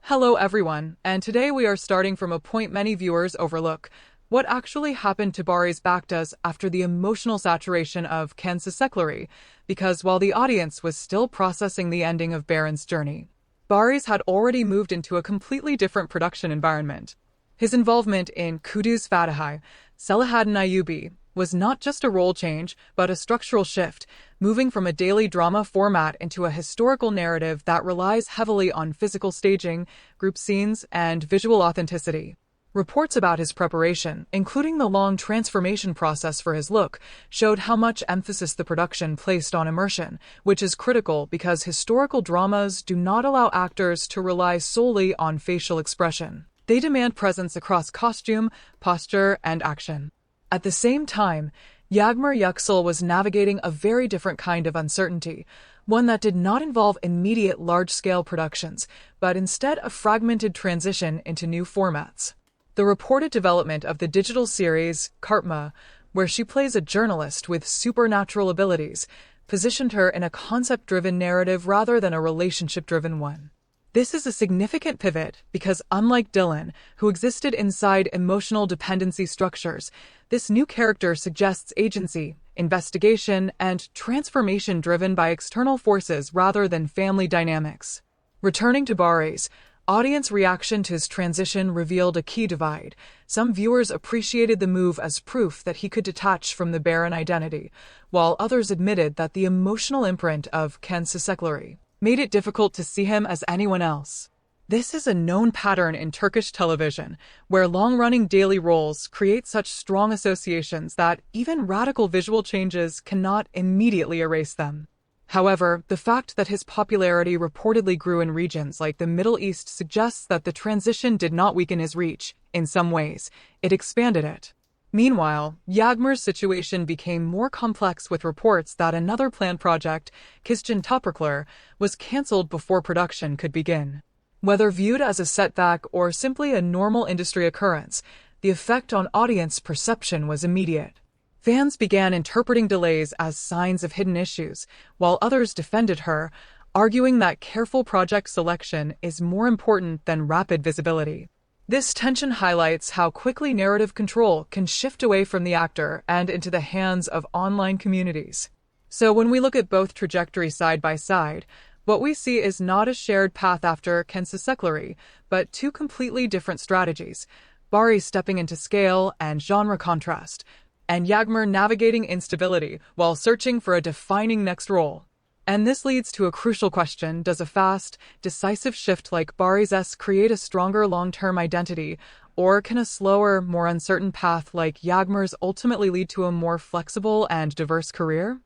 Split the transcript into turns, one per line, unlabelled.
Hello everyone, and today we are starting from a point many viewers overlook. What actually happened to Baris Baktas after the emotional saturation of Kansasekleri? Because while the audience was still processing the ending of Baron's journey, Baris had already moved into a completely different production environment. His involvement in Kuduz Fatihi, Selahattin Ayubi, was not just a role change, but a structural shift, moving from a daily drama format into a historical narrative that relies heavily on physical staging, group scenes, and visual authenticity. Reports about his preparation, including the long transformation process for his look, showed how much emphasis the production placed on immersion, which is critical because historical dramas do not allow actors to rely solely on facial expression. They demand presence across costume, posture, and action. At the same time, Yagmur Yuksel was navigating a very different kind of uncertainty, one that did not involve immediate large-scale productions, but instead a fragmented transition into new formats. The reported development of the digital series, Kartma, where she plays a journalist with supernatural abilities, positioned her in a concept-driven narrative rather than a relationship-driven one. This is a significant pivot because, unlike Dylan, who existed inside emotional dependency structures, this new character suggests agency, investigation, and transformation driven by external forces rather than family dynamics. Returning to Baris, audience reaction to his transition revealed a key divide. Some viewers appreciated the move as proof that he could detach from the Baron identity, while others admitted that the emotional imprint of Kansasekleri made it difficult to see him as anyone else. This is a known pattern in Turkish television, where long-running daily roles create such strong associations that even radical visual changes cannot immediately erase them. However, the fact that his popularity reportedly grew in regions like the Middle East suggests that the transition did not weaken his reach. In some ways, it expanded it. Meanwhile, Yagmur's situation became more complex with reports that another planned project, Yuksel-Where, was cancelled before production could begin. Whether viewed as a setback or simply a normal industry occurrence, the effect on audience perception was immediate. Fans began interpreting delays as signs of hidden issues, while others defended her, arguing that careful project selection is more important than rapid visibility. This tension highlights how quickly narrative control can shift away from the actor and into the hands of online communities. So when we look at both trajectories side by side, what we see is not a shared path after Kansasekleri, but two completely different strategies, Baris stepping into scale and genre contrast, and Yagmur navigating instability while searching for a defining next role. And this leads to a crucial question: does a fast, decisive shift like Baris's create a stronger long-term identity, or can a slower, more uncertain path like Yagmur's ultimately lead to a more flexible and diverse career?